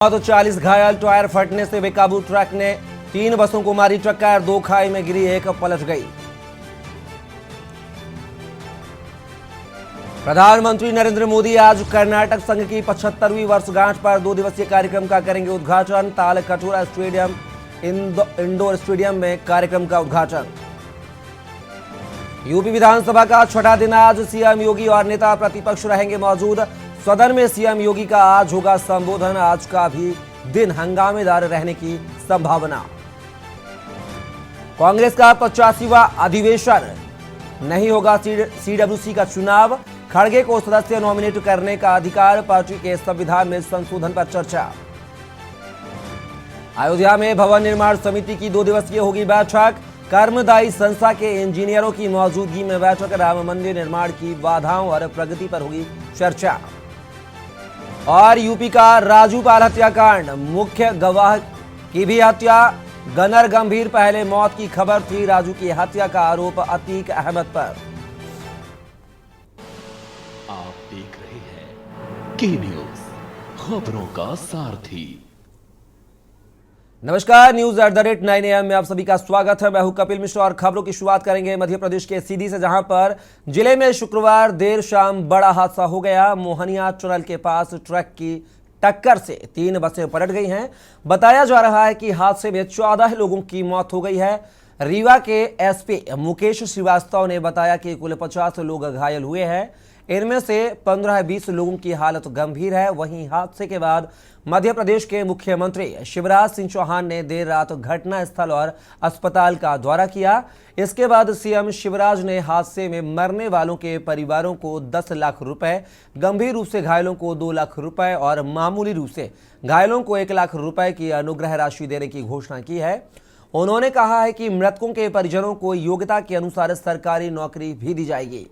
तो 40 घायल, टायर फटने से बेकाबू ट्रक ने 3 बसों को मारी टक्कर, 2 खाई में गिरी, एक पलट गई। प्रधानमंत्री नरेंद्र मोदी आज कर्नाटक संघ की 75वीं वर्षगांठ पर 2 दिवसीय कार्यक्रम का करेंगे उद्घाटन। तालकटोरा स्टेडियम इंडोर स्टेडियम में कार्यक्रम का उद्घाटन। यूपी विधानसभा का छठा दिन आज सीएम योगी और नेता प्रतिपक्ष रहेंगे मौजूद। सदन में सीएम योगी का आज होगा संबोधन। आज का भी दिन हंगामेदार रहने की संभावना। कांग्रेस का 85वां अधिवेशन, नहीं होगा सीडब्ल्यूसी का चुनाव। खड़गे को सदस्य नॉमिनेट करने का अधिकार, पार्टी के संविधान में संशोधन पर चर्चा। अयोध्या में भवन निर्माण समिति की 2 दिवसीय होगी बैठक। कर्मदायी संस्था के इंजीनियरों की मौजूदगी में बैठक। राम मंदिर निर्माण की बाधाओं और प्रगति पर होगी चर्चा। और यूपी का राजूपाल हत्याकांड, मुख्य गवाह की भी हत्या, गनर गंभीर। पहले मौत की खबर थी, राजू की हत्या का आरोप अतीक अहमद पर। आप देख रहे हैं के न्यूज, खबरों का सारथी। नमस्कार, न्यूज@9 AM में आप सभी का स्वागत है। मैं हूं कपिल मिश्रा और खबरों की शुरुआत करेंगे मध्य प्रदेश के सीधी से, जहां पर जिले में शुक्रवार देर शाम बड़ा हादसा हो गया। मोहनिया टनल के पास ट्रक की टक्कर से 3 बसें पलट गई हैं। बताया जा रहा है कि हादसे में 14 लोगों की मौत हो गई है। रीवा के एसपी मुकेश श्रीवास्तव ने बताया कि कुल 50 लोग घायल हुए हैं। इनमें से 15-20 लोगों की हालत गंभीर है। वहीं हादसे के बाद मध्य प्रदेश के मुख्यमंत्री शिवराज सिंह चौहान ने देर रात घटना स्थल और अस्पताल का दौरा किया। इसके बाद सीएम शिवराज ने हादसे में मरने वालों के परिवारों को 10 लाख रुपए, गंभीर रूप से घायलों को 2 लाख रुपए और मामूली रूप से घायलों को 1 लाख रुपए की अनुग्रह राशि देने की घोषणा की है। उन्होंने कहा है कि मृतकों के परिजनों को योग्यता के अनुसार सरकारी नौकरी भी दी जाएगी।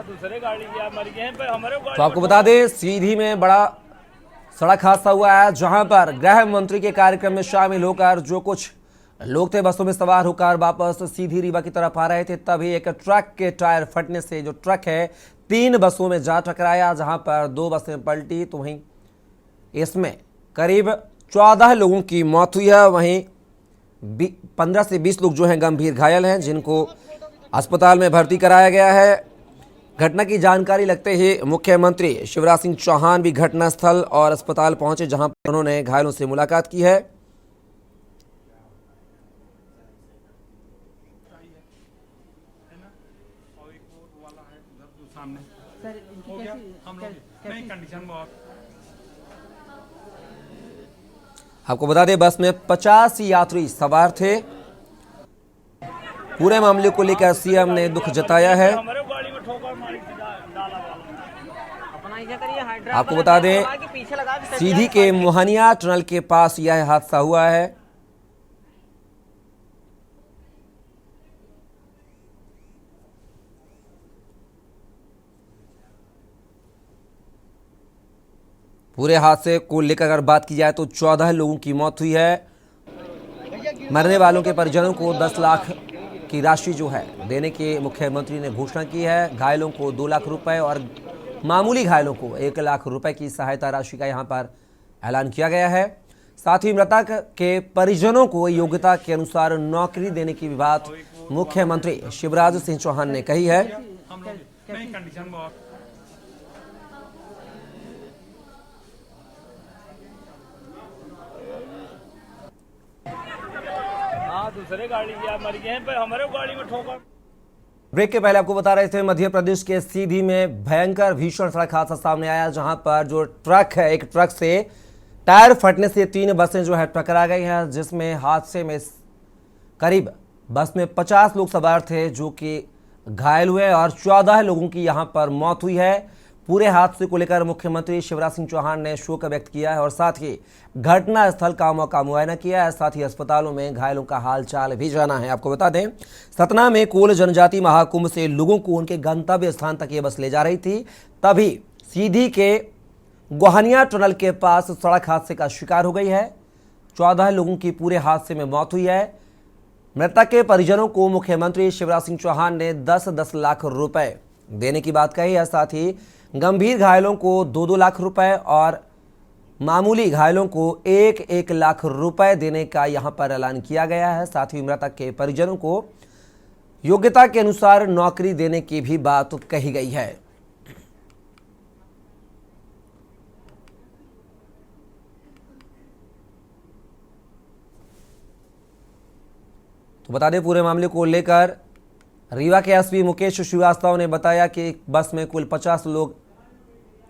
दूसरे गाड़ी की आप मर गए हैं, पर हमारे तो आपको बता दें, सीधी में बड़ा सड़क हादसा हुआ है, जहां पर गृह मंत्री के कार्यक्रम में शामिल होकर जो कुछ लोग थे बसों में सवार होकर वापस सीधी रीवा की तरफ आ रहे थे, तभी एक ट्रक के टायर फटने से जो ट्रक है 3 बसों में जा टकराया, जहां पर 2 बसें पलटी। तो वहीं इसमें करीब 14 लोगों की मौत हुई है। वहीं 15 से 20 लोग जो हैं गंभीर घायल हैं, जिनको अस्पताल में भर्ती कराया गया है। घटना की जानकारी लगते ही मुख्यमंत्री शिवराज सिंह चौहान भी घटनास्थल और अस्पताल पहुंचे, जहां पर उन्होंने घायलों से मुलाकात की है। आपको बता दें, बस में 50 यात्री सवार थे। पूरे मामले को लेकर सीएम ने दुख जताया है। आपको बता दें, सीधी के मोहनिया टनल के पास यह हादसा हुआ है। पूरे हादसे को लेकर अगर बात की जाए तो 14 लोगों की मौत हुई है। मरने वालों के परिजनों को 10 लाख की राशि जो है देने की मुख्यमंत्री ने घोषणा की है। घायलों को 2 लाख रुपए और मामूली घायलों को 1 लाख रुपए की सहायता राशि का यहां पर ऐलान किया गया है। साथ ही मृतक के परिजनों को योग्यता के अनुसार नौकरी देने की बात मुख्यमंत्री शिवराज सिंह चौहान ने कही है। दूसरे गाड़ी की आप मर गए हैं, पर हमारे गाड़ी में ठोकर। ब्रेक के पहले आपको बता रहे थे, मध्य प्रदेश के सीधी में भयंकर भीषण सड़क हादसा सामने आया, जहां पर जो ट्रक है, एक ट्रक से टायर फटने से 3 बसें जो है टकरा गई हैं, जिसमें हादसे में करीब बस में 50 लोग सवार थे, जो कि घायल हुए और 14 लोगों की यहां पर मौत हुई है। पूरे हादसे को लेकर मुख्यमंत्री शिवराज सिंह चौहान ने शोक व्यक्त किया है और साथ ही घटना स्थल का मौका मुआयना किया है। साथ ही अस्पतालों में घायलों का हालचाल भी जाना है। आपको बता दें, सतना में कोल जनजाति महाकुंभ से लोगों को उनके गंतव्य स्थान तक ये बस ले जा रही थी, तभी सीधी के गोहानिया टनल के पास सड़क हादसे का शिकार हो गई है। 14 लोगों की पूरे हादसे में मौत हुई है। मृतक के परिजनों को मुख्यमंत्री शिवराज सिंह चौहान ने 10-10 लाख रुपए देने की बात कही है। साथ ही गंभीर घायलों को 2-2 लाख रुपए और मामूली घायलों को 1-1 लाख रुपए देने का यहां पर ऐलान किया गया है। साथ ही मृतक के परिजनों को योग्यता के अनुसार नौकरी देने की भी बात कही गई है। तो बता दें, पूरे मामले को लेकर रीवा के एसपी मुकेश श्रीवास्तव ने बताया कि बस में कुल 50 लोग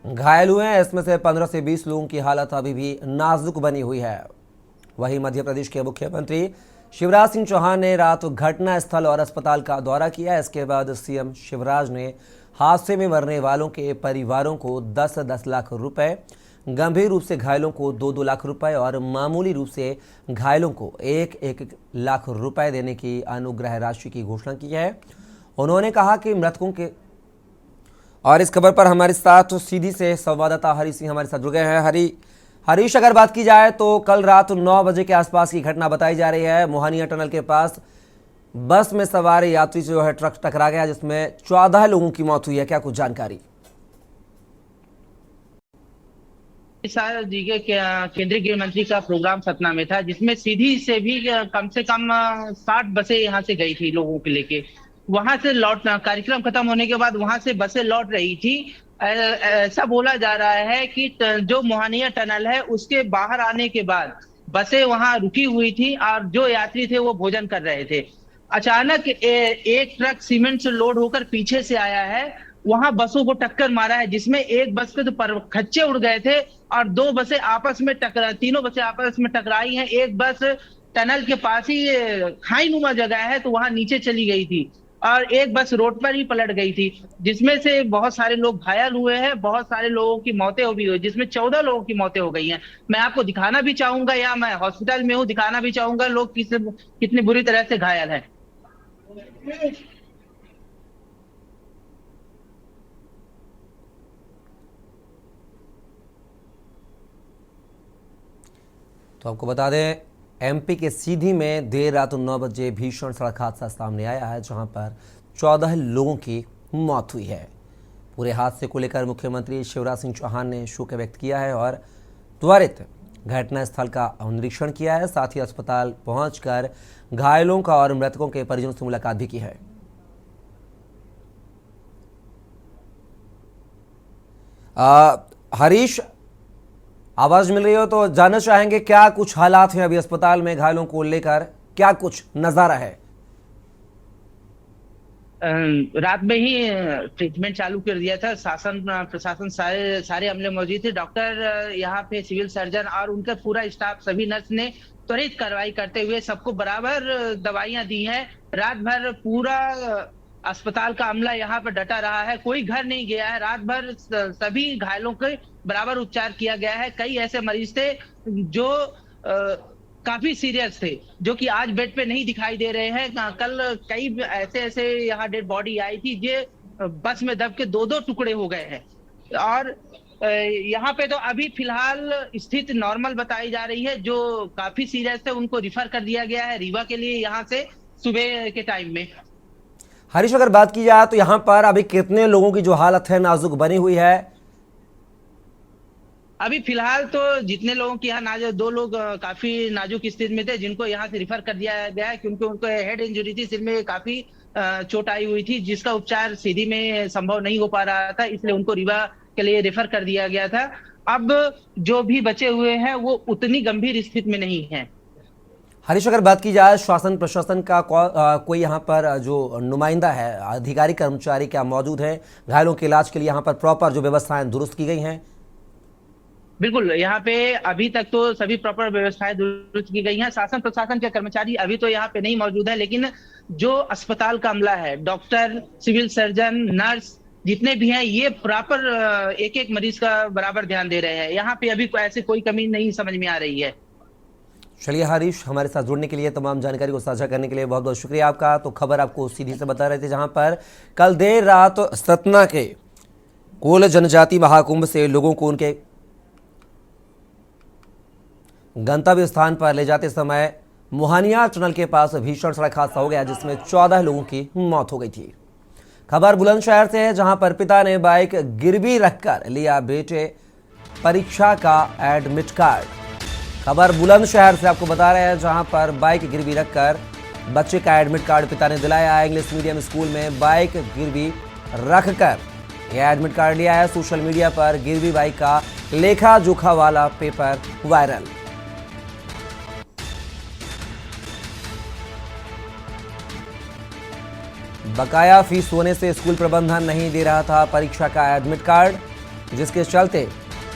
घायल हुए हैं। इसमें से 15 से 20 लोगों की हालत अभी भी नाजुक बनी हुई है। वहीं मध्य प्रदेश के मुख्यमंत्री शिवराज सिंह चौहान ने रात घटना स्थल और अस्पताल का दौरा किया। इसके बाद सीएम शिवराज ने हादसे में मरने वालों के परिवारों को 10-10 लाख रुपए, गंभीर रूप से घायलों को 2-2 लाख रुपए और मामूली रूप से घायलों को 1-1 लाख रुपए देने की अनुग्रह राशि की घोषणा की है। उन्होंने कहा कि मृतकों के और इस खबर पर हमारे साथ सीधी से संवाददाता हरी सिंह हमारे साथ जुड़ गए हैं। हरीश, अगर बात की जाए तो कल रात 9 बजे के आसपास की घटना बताई जा रही है। मोहानिया टनल के पास बस में सवार यात्री जो है ट्रक टकरा गया, जिसमें 14 लोगों की मौत हुई है। क्या कुछ जानकारी? जी के केंद्रीय गृह मंत्री का प्रोग्राम सतना में था, जिसमें सीधी से भी कम से कम 60 बसें यहाँ से गई थी लोगों के लेके। वहां से कार्यक्रम खत्म होने के बाद वहां से बसें लौट रही थी। ऐसा बोला जा रहा है कि जो मोहानिया टनल है उसके बाहर आने के बाद बसें वहां रुकी हुई थी और जो यात्री थे वो भोजन कर रहे थे। अचानक एक ट्रक सीमेंट से लोड होकर पीछे से आया है, वहां बसों को टक्कर मारा है, जिसमें एक बस के तो खच्चे उड़ गए थे और तीनों बसें आपस में टकराई हैं। एक बस टनल के पास ही खाई नुमा जगह है तो वहां नीचे चली गई थी और एक बस रोड पर ही पलट गई थी, जिसमें से बहुत सारे लोग घायल हुए हैं। बहुत सारे लोगों की मौतें भी हुई, जिसमें 14 लोगों की मौतें हो गई हैं। मैं आपको दिखाना भी चाहूंगा, या मैं हॉस्पिटल में हूँ, दिखाना भी चाहूंगा लोग कितनी बुरी तरह से घायल है। तो आपको बता दें, एमपी के सीधी में देर रात 9 बजे भीषण सड़क हादसा सामने आया है, जहां पर 14 लोगों की मौत हुई है। पूरे हादसे को लेकर मुख्यमंत्री शिवराज सिंह चौहान ने शोक व्यक्त किया है और त्वरित घटनास्थल का निरीक्षण किया है। साथ ही अस्पताल पहुंचकर घायलों का और मृतकों के परिजनों से मुलाकात भी की है। हरीश, आवाज मिल रही हो तो जानना चाहेंगे क्या कुछ हालात हैं अभी अस्पताल में, घायलों को लेकर क्या कुछ नजारा है? रात में ही ट्रीटमेंट चालू कर दिया था। प्रशासन सारे अमले मौजूद थे। डॉक्टर यहाँ पे, सिविल सर्जन और उनका पूरा स्टाफ, सभी नर्स ने त्वरित कार्रवाई करते हुए सबको बराबर दवाइयां दी हैं। रात भर पूरा अस्पताल का अमला यहाँ पर डटा रहा है, कोई घर नहीं गया है। रात भर सभी घायलों के बराबर उपचार किया गया है। कई ऐसे मरीज थे जो काफी सीरियस थे, जो कि आज बेड पे नहीं दिखाई दे रहे हैं। कल कई ऐसे यहाँ डेड बॉडी आई थी जो बस में दब के 2-2 टुकड़े हो गए हैं। और यहाँ पे तो अभी फिलहाल स्थिति नॉर्मल बताई जा रही है। जो काफी सीरियस थे उनको रिफर कर दिया गया है रीवा के लिए, यहाँ से सुबह के टाइम में। हरीश, अगर बात की जाए तो यहाँ पर अभी कितने लोगों की जो हालत है नाजुक बनी हुई है? अभी फिलहाल तो जितने लोगों की यहाँ 2 लोग काफी नाजुक स्थिति में थे, जिनको यहाँ से रिफर कर दिया गया है, क्योंकि उनको हेड इंजरी थी, सिर में काफी चोट आई हुई थी, जिसका उपचार सीधी में संभव नहीं हो पा रहा था, इसलिए उनको रीवा के लिए रेफर कर दिया गया था। अब जो भी बचे हुए हैं वो उतनी गंभीर स्थिति में नहीं है। हरीश, अगर बात की जाए शासन प्रशासन का कोई यहाँ पर जो नुमाइंदा है, अधिकारी कर्मचारी क्या मौजूद है? घायलों के इलाज के लिए यहाँ पर प्रॉपर जो व्यवस्थाएं दुरुस्त की गई हैं? बिल्कुल, यहाँ पे अभी तक तो सभी प्रॉपर व्यवस्थाएं दुरुस्त की गई हैं। शासन प्रशासन के कर्मचारी अभी तो यहाँ पे नहीं मौजूद है, लेकिन जो अस्पताल का अमला है, डॉक्टर, सिविल सर्जन, नर्स जितने भी हैं, ये प्रॉपर एक मरीज का बराबर ध्यान दे रहे हैं। यहाँ पे अभी ऐसे कोई कमी नहीं समझ में आ रही है। चलिए हरीश, हमारे साथ जुड़ने के लिए, तमाम जानकारी को साझा करने के लिए बहुत बहुत शुक्रिया आपका। तो खबर आपको सीधी से बता रहे थे, जहां पर कल देर रात सतना के कुल जनजाति महाकुंभ से लोगों को उनके गंतव्य स्थान पर ले जाते समय मोहनिया टनल के पास भीषण सड़क हादसा हो गया जिसमें 14 लोगों की मौत हो गई थी। खबर बुलंदशहर से है, जहां पर पिता ने बाइक गिरवी रखकर लिया बेटे परीक्षा का एडमिट कार्ड। खबर बुलंदशहर से आपको बता रहे हैं, जहां पर बाइक गिरवी रखकर बच्चे का एडमिट कार्ड पिता ने दिलाया। इंग्लिश मीडियम स्कूल में बाइक गिरवी रखकर यह एडमिट कार्ड लिया है। सोशल मीडिया पर गिरवी बाइक का लेखा जोखा वाला पेपर वायरल। बकाया फीस होने से स्कूल प्रबंधन नहीं दे रहा था परीक्षा का एडमिट कार्ड, जिसके चलते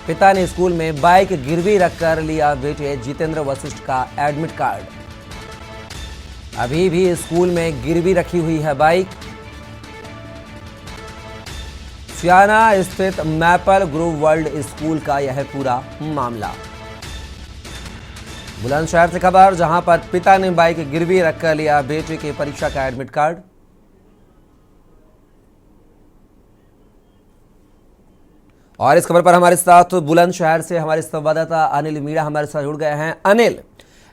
पिता ने स्कूल में बाइक गिरवी रखकर लिया बेटे जितेंद्र वशिष्ठ का एडमिट कार्ड। अभी भी स्कूल में गिरवी रखी हुई है बाइक। सियाना स्थित मैपल ग्रुप वर्ल्ड स्कूल का यह पूरा मामला। बुलंदशहर से खबर, जहां पर पिता ने बाइक गिरवी रखकर लिया बेटे के परीक्षा का एडमिट कार्ड। और इस खबर पर हमारे साथ बुलंदशहर से हमारे संवाददाता अनिल मीणा हमारे साथ जुड़ गए हैं। अनिल,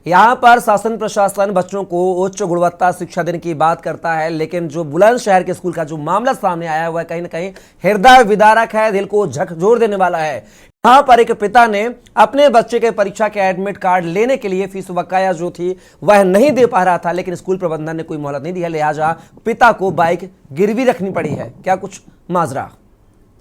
यहां पर शासन प्रशासन बच्चों को उच्च गुणवत्ता शिक्षा देने की बात करता है, लेकिन जो बुलंदशहर के स्कूल का जो मामला सामने आया हुआ है कहीं ना कहीं हृदय विदारक है, दिल को झकझोर देने वाला है। यहां पर एक पिता ने अपने बच्चे के परीक्षा के एडमिट कार्ड लेने के लिए फीस बकाया जो थी वह नहीं दे पा रहा था, लेकिन स्कूल प्रबंधन ने कोई मोहलत नहीं दी है, लिहाजा पिता को बाइक गिरवी रखनी पड़ी है। क्या कुछ माजरा?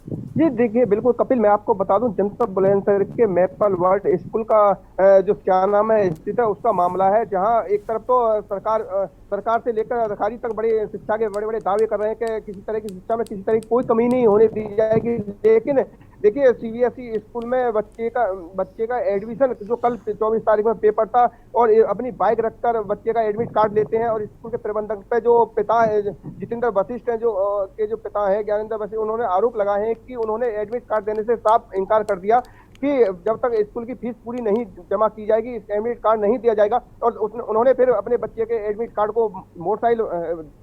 जी देखिए, बिल्कुल कपिल, मैं आपको बता दूं, जनपद बुलंदशहर के मैपल वर्ल्ड स्कूल का जो क्या नाम है स्थित है उसका मामला है, जहां एक तरफ तो सरकार से लेकर अधिकारी तक बड़े शिक्षा के बड़े बड़े दावे कर रहे हैं कि किसी तरह की शिक्षा में किसी तरह की कोई कमी नहीं होने दी जाएगी। लेकिन देखिए, सीबीएसई स्कूल में बच्चे का एडमिशन जो कल 24 तारीख में पेपर था, और अपनी बाइक रखकर बच्चे का एडमिट कार्ड लेते हैं। और स्कूल के प्रबंधक पे जो पिता है जितेंद्र वशिष्ठ है, जो पिता है ज्ञानेंद्र वशिष्ठ, उन्होंने आरोप लगाए हैं कि उन्होंने एडमिट कार्ड देने से साफ इनकार कर दिया कि जब तक स्कूल की फीस पूरी नहीं जमा की जाएगी एडमिट कार्ड नहीं दिया जाएगा। और उन्होंने फिर अपने बच्चे के एडमिट कार्ड को मोटरसाइकिल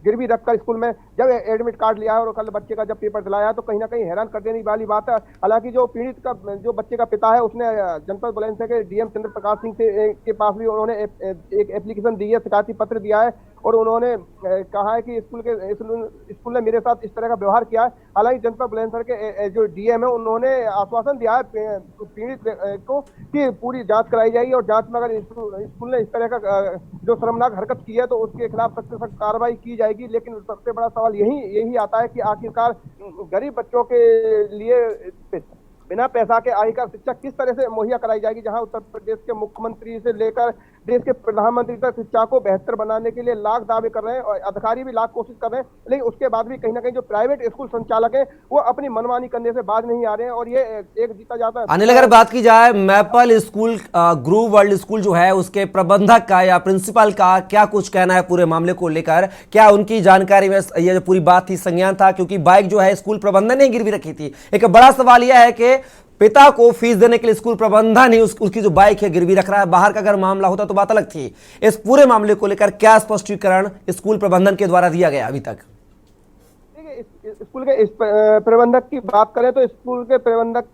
गिरवी रखकर स्कूल में जब एडमिट कार्ड लिया है और कल बच्चे का जब पेपर दिलाया, तो कहीं ना कहीं हैरान कर देने वाली बात है। हालांकि जो पीड़ित का जो बच्चे का पिता है उसने जनपद बुलंदशहर के डीएम चंद्र प्रकाश सिंह के पास भी उन्होंने एक एप्लीकेशन दी है, शिकायती पत्र दिया है, और उन्होंने कहा है कि स्कूल ने मेरे साथ इस तरह का व्यवहार किया है। हालांकि जनपद बुलंदशहर के जो डीएम है उन्होंने आश्वासन दिया है पीड़ित को कि पूरी जांच कराई जाएगी, और जांच में अगर स्कूल ने इस तरह का जो शर्मनाक हरकत की है तो उसके खिलाफ सख्त से सख्त कार्रवाई की जाएगी। लेकिन सबसे बड़ा सवाल यही आता है कि आखिरकार गरीब बच्चों के लिए बिना पैसा के आखिरकार शिक्षा किस तरह से मुहैया कराई जाएगी, जहां उत्तर प्रदेश के मुख्यमंत्री से लेकर देश के प्रधानमंत्री तक शिक्षा को बेहतर बनाने के लिए लाख दावे कर रहे हैं और अधिकारी भी लाख कोशिश कर रहे हैं, लेकिन उसके बाद भी कहीं ना कहीं जो प्राइवेट स्कूल संचालक हैं वो अपनी मनमानी करने से बाज नहीं आ रहे हैं। और ये एक जीता जाता है। अनिल, अगर बात की जाए maple school group world school जो है उसके प्रबंधक का या प्रिंसिपल का क्या कुछ कहना है पूरे मामले को लेकर? क्या उनकी जानकारी में ये जो पूरी बात थी संज्ञान था? क्योंकि बाइक जो है स्कूल प्रबंधन ने गिरवी रखी थी। एक बड़ा सवाल यह है कि पिता को फीस देने के लिए स्कूल प्रबंधन ही उसकी जो बाइक है गिरवी रख रहा है। बाहर का अगर मामला होता तो बात अलग थी। इस पूरे मामले को लेकर क्या स्पष्टीकरण स्कूल प्रबंधन के द्वारा दिया गया अभी तक? स्कूल के प्रबंधक की बात करें तो स्कूल के प्रबंधक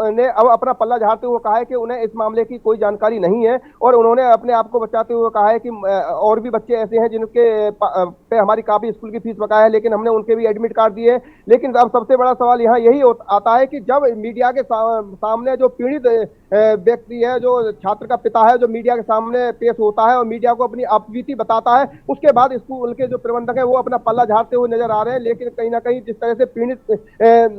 ने अब अपना पल्ला झाड़ते हुए कहा है कि उन्हें इस मामले की कोई जानकारी नहीं है, और उन्होंने अपने आप को बचाते हुए कहा है कि और भी बच्चे ऐसे हैं जिनके पे हमारी काफी स्कूल की फीस बकाया है, लेकिन हमने उनके भी एडमिट कार्ड दिए। लेकिन अब सबसे बड़ा सवाल यहाँ यही आता है कि जब मीडिया के सामने जो पीड़ित व्यक्ति है, जो छात्र का पिता है, जो मीडिया के सामने पेश होता है और मीडिया को अपनी अपवीति बताता है, उसके बाद स्कूल के जो प्रबंधक है वो अपना पल्ला झाड़ते हुए नजर आ रहे हैं। लेकिन कहीं ना कहीं जिस तरह से पीड़ित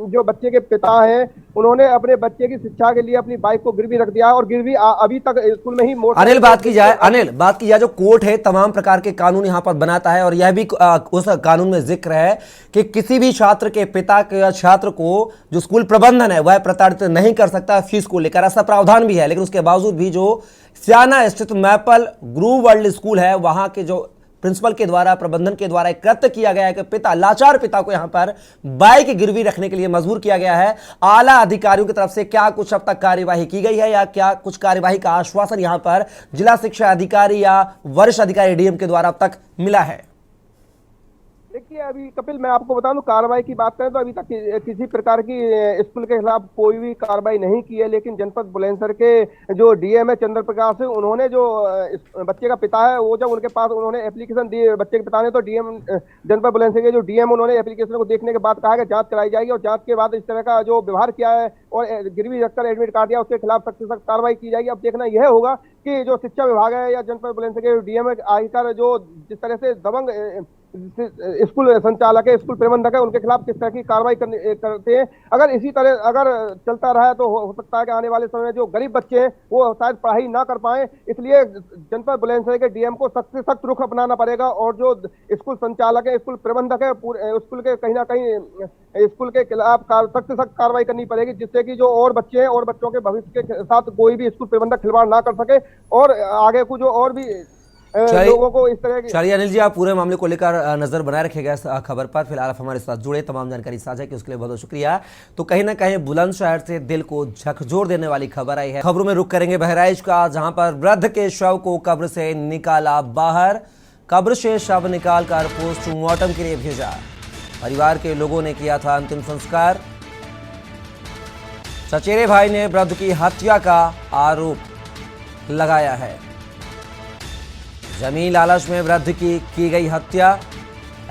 जो बच्चे के पिता हैं उन्होंने अपने बच्चे की शिक्षा के लिए अपनी बाइक को गिरवी रख दिया है, और गिरवी अभी तक स्कूल में ही अनिल, बात की जाए जो कोर्ट है तमाम प्रकार के कानून यहाँ पर बनाता है, और यह भी उस कानून में जिक्र है कि किसी भी छात्र के पिता के या छात्र को जो स्कूल प्रबंधन है वह प्रताड़ित नहीं कर सकता फीस को लेकर, ऐसा प्रावधान भी है। लेकिन उसके बावजूद भी जो सियाना स्थित मैपल ग्रुप वर्ल्ड स्कूल है वहां के जो प्रिंसिपल के द्वारा प्रबंधन के द्वारा एक कृत्य किया गया है कि लाचार पिता को यहां पर बाइक गिरवी रखने के लिए मजबूर किया गया है। आला अधिकारियों की तरफ से क्या कुछ अब तक कार्यवाही की गई है या क्या कुछ कार्यवाही का आश्वासन यहां पर जिला शिक्षा अधिकारी या वरिष्ठ अधिकारी डीएम के द्वारा अब तक मिला है? देखिए अभी कपिल मैं आपको बता दूं, कार्रवाई की बात करें तो अभी तक किसी प्रकार की स्कूल के खिलाफ कोई भी कार्रवाई नहीं की है। लेकिन जनपद बुलंदशहर के जो डीएम है चंद्र प्रकाश, उन्होंने जो इस बच्चे का पिता है, वो जब उनके पास उन्होंने एप्लीकेशन दी बच्चे के पिता ने, तो डीएम जनपद बुलंदशहर के जो डीएम, उन्होंने एप्लीकेशन को देखने के बाद कहा कि जांच कराई जाएगी और जांच के बाद इस तरह का जो व्यवहार किया है और गिरवी रखकर एडमिट कार्ड दिया, उसके खिलाफ सख्त से सख्त कार्रवाई की जाएगी। अब देखना यह होगा कि जो शिक्षा विभाग है या जनपद बुलंदशहर के डीएम आकर जो जिस तरह से दबंग स्कूल संचालक है, स्कूल प्रबंधक है, उनके खिलाफ किस तरह की कार्रवाई करते हैं। अगर इसी तरह अगर चलता रहा तो हो सकता है कि आने वाले समय में जो गरीब बच्चे हैं वो शायद पढ़ाई ना कर पाए। इसलिए जनपद बुलंदशहर के डीएम को सख्त से सख्त रुख अपनाना पड़ेगा और जो स्कूल संचालक है, स्कूल प्रबंधक है, स्कूल के कहीं ना कहीं स्कूल के खिलाफ सख्त से सख्त कार्रवाई करनी पड़ेगी, जिससे कि जो और बच्चे हैं और बच्चों के भविष्य के साथ कोई भी स्कूल प्रबंधक खिलवाड़ ना कर सके और आगे को जो और भी लोगों को इस तरह की। चलिए अनिल जी, आप पूरे मामले को लेकर नजर बनाए रखिएगा इस खबर पर। फिलहाल आप हमारे साथ जुड़े, तमाम जानकारी साझा की उसके लिए बहुत बहुत शुक्रिया। तो कहीं ना कहीं बुलंदशहर से दिल को झकझोर देने वाली खबर आई है। खबरों में रुक करेंगे बहराइच का, जहां पर वृद्ध के शव को कब्र से निकाला बाहर। कब्र से शव निकालकर पोस्टमार्टम के लिए भेजा। परिवार के लोगों ने किया था अंतिम संस्कार। चचेरे भाई ने वृद्ध की हत्या का आरोप लगाया है। जमीन लालच में वृद्ध की गई हत्या,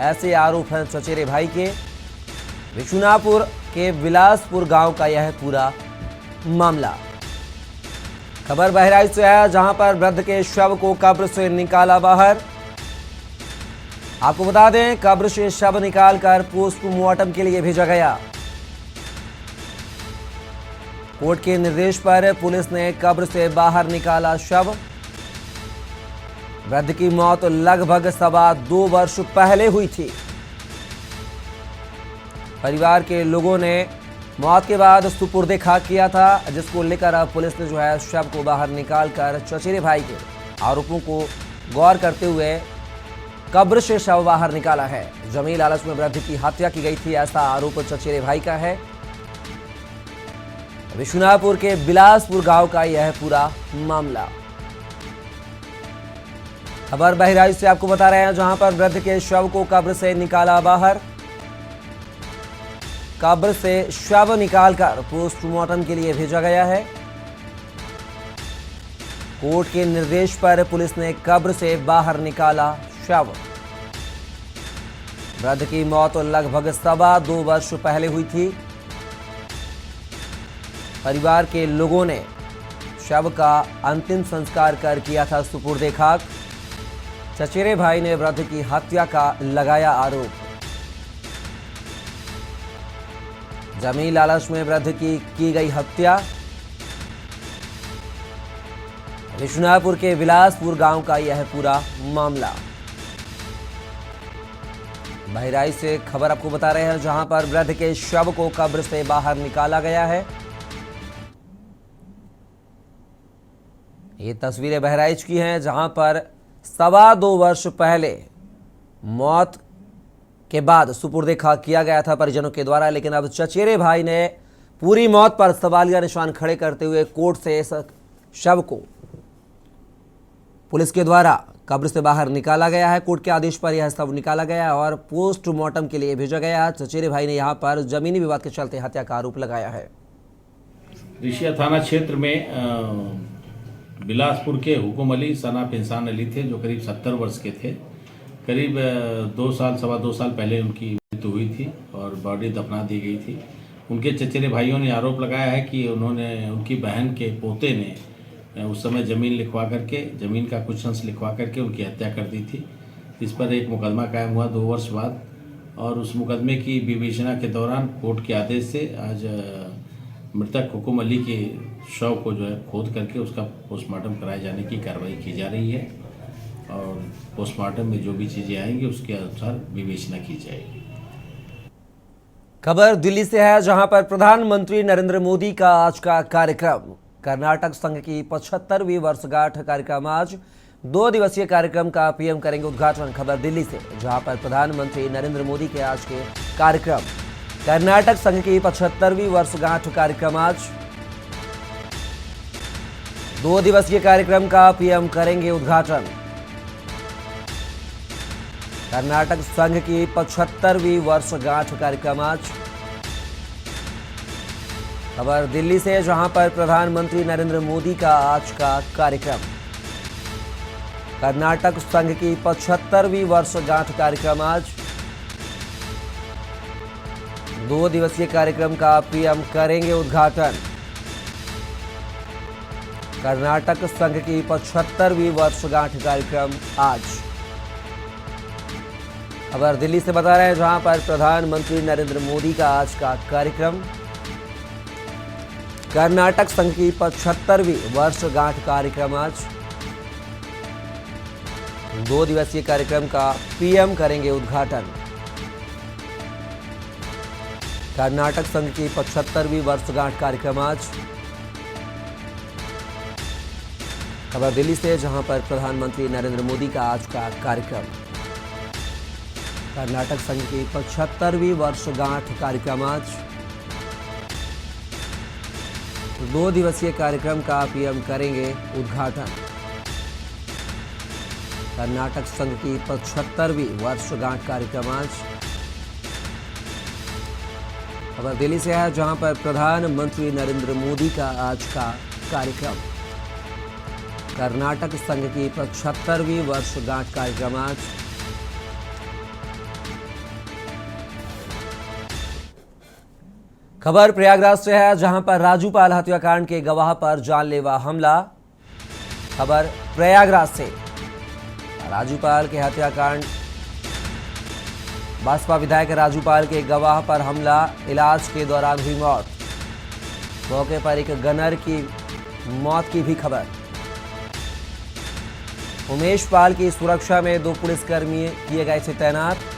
ऐसे आरोप हैं चचेरे भाई के। विशुनापुर के बिलासपुर गांव का यह पूरा मामला। खबर बहराइच से है, जहां पर वृद्ध के शव को कब्र से निकाला बाहर। आपको बता दें, कब्र से शव निकालकर पोस्टमार्टम के लिए भेजा गया। कोर्ट के निर्देश पर पुलिस ने कब्र से बाहर निकाला शव। वृद्ध की मौत लगभग 2.25 वर्ष पहले हुई थी। परिवार के लोगों ने मौत के बाद सुपुर्दे खाक किया था, जिसको लेकर अब पुलिस ने जो है शव को बाहर निकालकर चचेरे भाई के आरोपों को गौर करते हुए कब्र से शव बाहर निकाला है। जमीन लालच में वृद्ध की हत्या की गई थी, ऐसा आरोप चचेरे भाई का है। विशुनापुर के बिलासपुर गांव का यह पूरा मामला। खबर बहराइच से आपको बता रहे हैं, जहां पर वृद्ध के शव को कब्र से निकाला बाहर। कब्र से शव निकालकर पोस्टमार्टम के लिए भेजा गया है। कोर्ट के निर्देश पर पुलिस ने कब्र से बाहर निकाला शव। वृद्ध की मौत लगभग 2.25 वर्ष पहले हुई थी। परिवार के लोगों ने शव का अंतिम संस्कार कर किया था सुपुर्दे खाक। चचेरे भाई ने वृद्ध की हत्या का लगाया आरोप। जमीन लालच में वृद्ध की गई हत्या। विशुनापुर के बिलासपुर गांव का यह पूरा मामला। बहराइच से खबर आपको बता रहे हैं, जहां पर वृद्ध के शव को कब्र से बाहर निकाला गया है। ये तस्वीरें बहराइच की हैं, जहां पर 2.25 वर्ष पहले मौत के बाद सुपुर्दे खाक किया गया था परिजनों के द्वारा। लेकिन अब चचेरे भाई ने पूरी मौत पर सवालिया निशान खड़े करते हुए कोर्ट से इस शव को पुलिस के द्वारा कब्र से बाहर निकाला गया है। कोर्ट के आदेश पर यह शव निकाला गया और पोस्टमार्टम के लिए भेजा गया। चचेरे भाई ने यहां पर जमीनी विवाद के चलते हत्या का आरोप लगाया है। रिशिया थाना क्षेत्र में बिलासपुर के हुकुम अली सनाफ इंसान अली थे, जो करीब 70 वर्ष के थे। करीब 2 साल पहले उनकी मृत्यु हुई थी और बॉडी दफना दी गई थी। उनके चचेरे भाइयों ने आरोप लगाया है कि उन्होंने उनकी बहन के पोते ने उस समय ज़मीन लिखवा करके, ज़मीन का कुछ अंश लिखवा करके उनकी हत्या कर दी थी। इस पर एक मुकदमा कायम हुआ 2 वर्ष बाद, और उस मुकदमे की विवेचना के दौरान कोर्ट के आदेश से आज मृतक हुकुम अली के शव को जो है खोद करके उसका पोस्टमार्टम कराए जाने की कार्रवाई की जा रही है और पोस्टमार्टम में जो भी चीज़ें आएंगी उसके अनुसार विवेचना की जाएगी। खबर दिल्ली से है, जहां पर प्रधानमंत्री नरेंद्र मोदी का आज का कार्यक्रम। कर्नाटक संघ की 75वीं वर्षगांठ कार्यक्रम आज 2 दिवसीय कार्यक्रम का पीएम करेंगे उद्घाटन। खबर दिल्ली से, जहां पर प्रधानमंत्री नरेंद्र मोदी के आज के कार्यक्रम, कर्नाटक संघ की 75वीं वर्षगांठ कार्यक्रम आज 2 दिवसीय कार्यक्रम का पीएम करेंगे उद्घाटन। कर्नाटक संघ की 75वीं वर्षगांठ कार्यक्रम आज। खबर दिल्ली से, जहां पर प्रधानमंत्री नरेंद्र मोदी का आज का कार्यक्रम। कर्नाटक संघ की 75वीं वर्षगांठ कार्यक्रम आज। 2 दिवसीय कार्यक्रम का पीएम करेंगे उद्घाटन। कर्नाटक संघ की 75वीं वर्षगांठ कार्यक्रम आज। खबर दिल्ली से बता रहे हैं, जहां पर प्रधानमंत्री नरेंद्र मोदी का आज का कार्यक्रम। कर्नाटक संघ की 75वीं वर्षगांठ कार्यक्रम आज। 2 दिवसीय कार्यक्रम का पीएम करेंगे उद्घाटन। कर्नाटक संघ की 75वीं वर्षगांठ कार्यक्रम आज। खबर दिल्ली से, जहां पर प्रधानमंत्री नरेंद्र मोदी का आज का कार्यक्रम। कर्नाटक संघ की 75वीं वर्षगांठ कार्यक्रम आज। 2 दिवसीय कार्यक्रम का पीएम करेंगे उद्घाटन। कर्नाटक संघ की 75वीं वर्षगांठ कार्यक्रम आज। खबर दिल्ली से है, जहां पर प्रधानमंत्री नरेंद्र मोदी का आज का कार्यक्रम। कर्नाटक संघ की 75वीं वर्षगांठ कार्यक्रम आज। खबर प्रयागराज से है, जहां पर राजूपाल हत्याकांड के गवाह पर जानलेवा हमला। खबर प्रयागराज से, राजूपाल के हत्याकांड, बसपा विधायक राजूपाल के गवाह पर हमला, इलाज के दौरान हुई मौत। मौके पर एक गनर की मौत की भी खबर। उमेश पाल की सुरक्षा में 2 पुलिसकर्मी किए गए थे तैनात।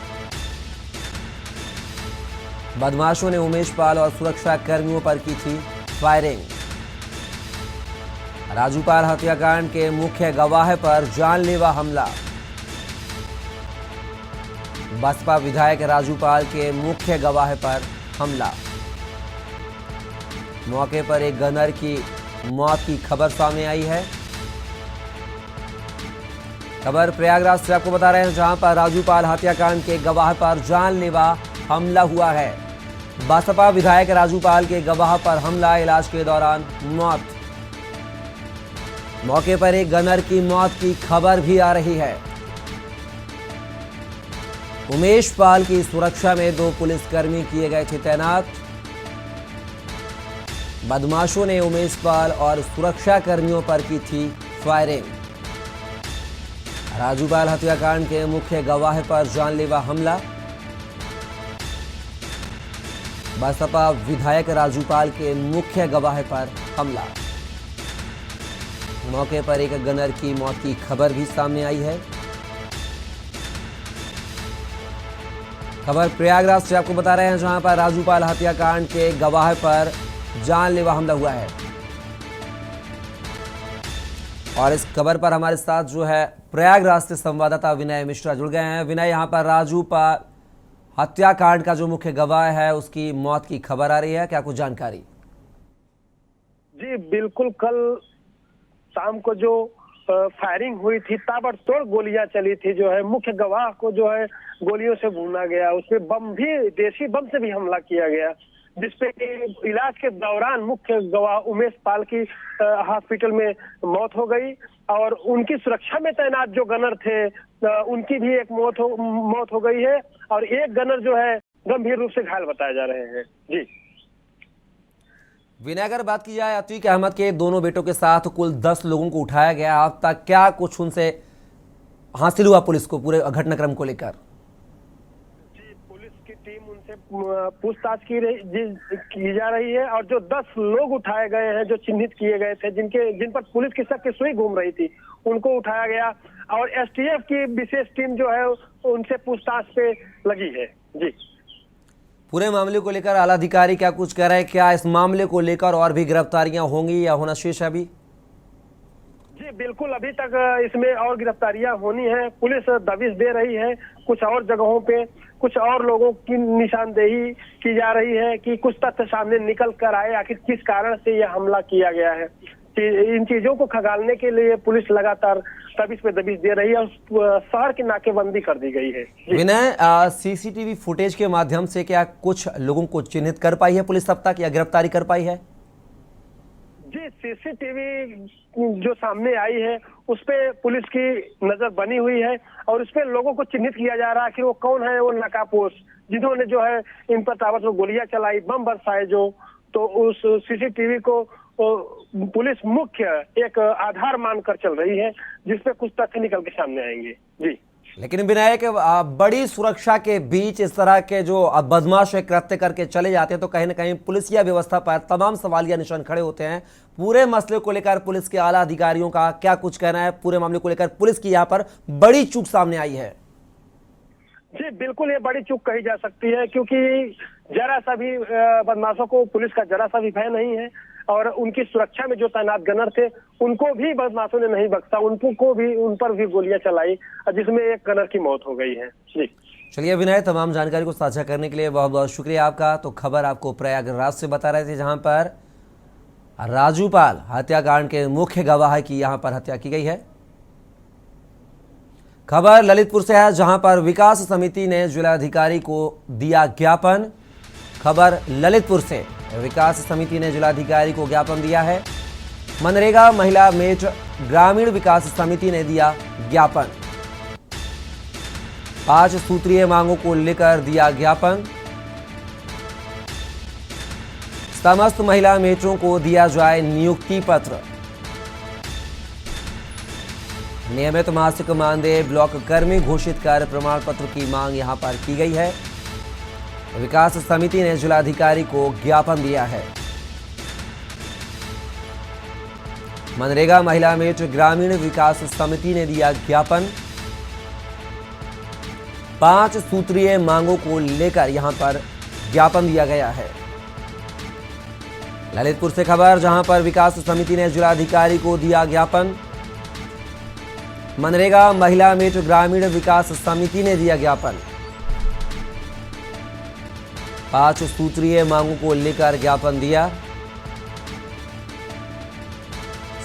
बदमाशों ने उमेश पाल और सुरक्षा कर्मियों पर की थी फायरिंग। राजूपाल हत्याकांड के मुख्य गवाह पर जानलेवा हमला। बसपा विधायक राजूपाल के मुख्य गवाह पर हमला। मौके पर एक गनर की मौत की खबर सामने आई है। खबर प्रयागराज से आपको बता रहे हैं, जहां पर राजूपाल हत्याकांड के गवाह पर जानलेवा हमला हुआ है। बसपा विधायक राजूपाल के गवाह पर हमला, इलाज के दौरान मौत। मौके पर एक गनर की मौत की खबर भी आ रही है। उमेश पाल की सुरक्षा में 2 पुलिसकर्मी किए गए थे तैनात। बदमाशों ने उमेश पाल और सुरक्षा कर्मियों पर की थी फायरिंग। राजूपाल हत्याकांड के मुख्य गवाह पर जानलेवा हमला। बसपा विधायक राजूपाल के मुख्य गवाह पर हमला। मौके पर एक गनर की मौत की खबर भी सामने आई है। खबर प्रयागराज से आपको बता रहे हैं, जहां पर राजूपाल हत्याकांड के गवाह पर जानलेवा हमला हुआ है। और इस खबर पर हमारे साथ जो है प्रयागराज से संवाददाता विनय मिश्रा जुड़ गए हैं। विनय, यहां पर राजूपाल हत्याकांड का जो मुख्य गवाह है उसकी मौत की खबर आ रही है, क्या कुछ जानकारी? जी बिल्कुल, कल शाम को जो फायरिंग हुई थी, ताबड़तोड़ गोलियां चली थी, जो है मुख्य गवाह को जो है गोलियों से भूना गया। उसमें बम भी, देशी बम से भी हमला किया गया, जिसपे इलाज के दौरान मुख्य गवाह उमेश पाल की हॉस्पिटल में मौत हो गई। और उनकी सुरक्षा में तैनात जो गनर थे उनकी भी एक मौत हो गई है। और एक गनर जो है गंभीर रूप से घायल बताए जा रहे हैं। जी विनय, अगर बात की जाए अतीक अहमद के दोनों बेटों के साथ कुल 10 लोगों को उठाया गया, अब तक क्या कुछ उनसे हासिल हुआ पुलिस को पूरे घटनाक्रम को लेकर? जी, पुलिस की टीम उनसे पूछताछ की जा रही है। और जो 10 लोग उठाए गए हैं, जो चिन्हित किए गए थे, जिन पर पुलिस की शक की सुई घूम रही थी, उनको उठाया गया। और एसटीएफ की विशेष टीम जो है उनसे पूछताछ पे लगी है। जी, पूरे मामले को लेकर आला अधिकारी क्या कुछ कह रहे हैं? क्या इस मामले को लेकर और भी गिरफ्तारियां होंगी या होना शेष है अभी? जी बिल्कुल, अभी तक इसमें और गिरफ्तारियां होनी है। पुलिस दबिश दे रही है। कुछ और जगहों पे कुछ और लोगों की निशानदेही की जा रही है कि कुछ तथ्य सामने निकल कर आए, आखिर किस कारण से यह हमला किया गया है। इन चीजों को खंगालने के लिए पुलिस लगातार तबिश पे दबिश दे रही है और शहर की नाकेबंदी कर दी गई है। जी। विनय, सीसीटीवी फुटेज के माध्यम से क्या कुछ लोगों को चिन्हित कर पाई है पुलिस अब तक, या गिरफ्तारी कर पाई है? जी, सीसीटीवी जो सामने आई है उस पे पुलिस की नजर बनी हुई है और उस पे लोगों को चिन्हित किया जा रहा है कि वो कौन है, वो नकाबपोश जिन्होंने जो है इन पर ताबड़तोड़ गोलियां चलाई, बम बरसाए जो, तो उस सीसीटीवी को पुलिस मुख्य एक आधार मानकर चल रही है जिसपे कुछ तथ्य निकल के सामने आएंगे। जी। लेकिन विनायक, बड़ी सुरक्षा के बीच इस तरह के जो बदमाश कृत्य करके चले जाते हैं तो कहीं ना कहीं पुलिसिया व्यवस्था पर तमाम सवालिया निशान खड़े होते हैं। पूरे मसले को लेकर पुलिस के आला अधिकारियों का क्या कुछ कहना है? पूरे मामले को लेकर पुलिस की यहाँ पर बड़ी चूक सामने आई है। जी बिल्कुल, ये बड़ी चूक कही जा सकती है क्योंकि जरा सा भी बदमाशों को पुलिस का जरा सा भी भय नहीं है और उनकी सुरक्षा में जो तैनात गनर थे उनको भी बदमाशों ने नहीं बख्शा, उन पर भी गोलियां चलाई जिसमें एक गनर की मौत हो गई है। जी। चलिए विनय, तमाम जानकारी को साझा करने के लिए बहुत बहुत शुक्रिया आपका। तो खबर आपको प्रयागराज से बता रहे थे जहां पर राजूपाल हत्याकांड के मुख्य गवाह की यहां पर हत्या की गई है। खबर ललितपुर से है जहां पर विकास समिति ने जिलाधिकारी को दिया ज्ञापन। खबर ललितपुर से, विकास समिति ने जिलाधिकारी को ज्ञापन दिया है। मनरेगा महिला मेट ग्रामीण विकास समिति ने दिया ज्ञापन। 5 सूत्रीय मांगों को लेकर दिया ज्ञापन। समस्त महिला मेट्रों को दिया जाए नियुक्ति पत्र। नियमित मासिक मानदेय ब्लॉक कर्मी घोषित कर प्रमाण पत्र की मांग यहां पर की गई है। विकास समिति ने जिलाधिकारी को ज्ञापन दिया है। मनरेगा महिला मेट ग्रामीण विकास समिति ने दिया ज्ञापन। 5 सूत्रीय मांगों को लेकर यहां पर ज्ञापन दिया गया है। ललितपुर से खबर जहां पर विकास समिति ने जिलाधिकारी को दिया ज्ञापन। मनरेगा महिला मेट ग्रामीण विकास समिति ने दिया ज्ञापन। 5 सूत्रीय मांगों को लेकर ज्ञापन दिया।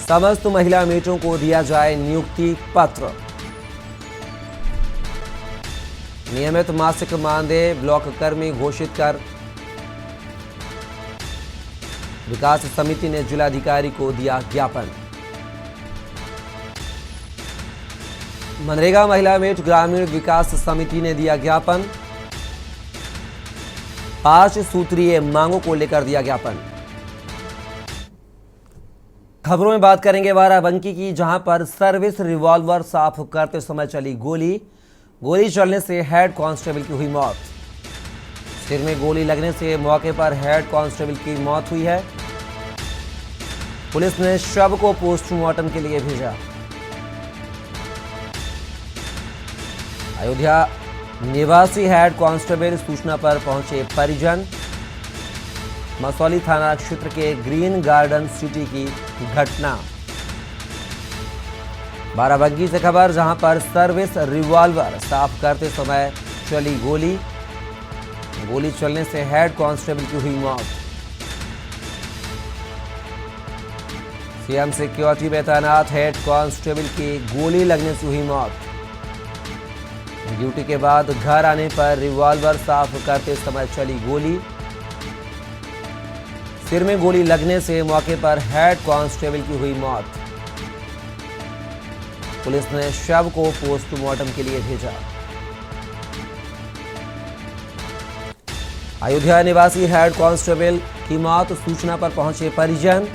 समस्त महिला मेटों को दिया जाए नियुक्ति पत्र। नियमित मासिक मानदेय ब्लॉक कर्मी घोषित कर विकास समिति ने जिलाधिकारी को दिया ज्ञापन। मनरेगा महिला मेट ग्रामीण विकास समिति ने दिया ज्ञापन। 5 सूत्रीय मांगों को लेकर दिया ज्ञापन। खबरों में बात करेंगे बाराबंकी की जहां पर सर्विस रिवॉल्वर साफ करते समय चली गोली। गोली चलने से हेड कांस्टेबल की हुई मौत। सिर में गोली लगने से मौके पर हेड कांस्टेबल की मौत हुई है। पुलिस ने शव को पोस्टमार्टम के लिए भेजा। अयोध्या निवासी हेड कांस्टेबल सूचना पर पहुंचे परिजन। मसौली थाना क्षेत्र के ग्रीन गार्डन सिटी की घटना। बाराबंकी से खबर जहां पर सर्विस रिवॉल्वर साफ करते समय चली गोली। गोली चलने से हेड कांस्टेबल की हुई मौत। सीएम सिक्योरिटी में तैनात हेड कांस्टेबल की गोली लगने से हुई मौत। ड्यूटी के बाद घर आने पर रिवॉल्वर साफ करते समय चली गोली। सिर में गोली लगने से मौके पर हेड कांस्टेबल की हुई मौत। पुलिस ने शव को पोस्टमार्टम के लिए भेजा। अयोध्या निवासी हेड कांस्टेबल की मौत सूचना पर पहुंचे परिजन।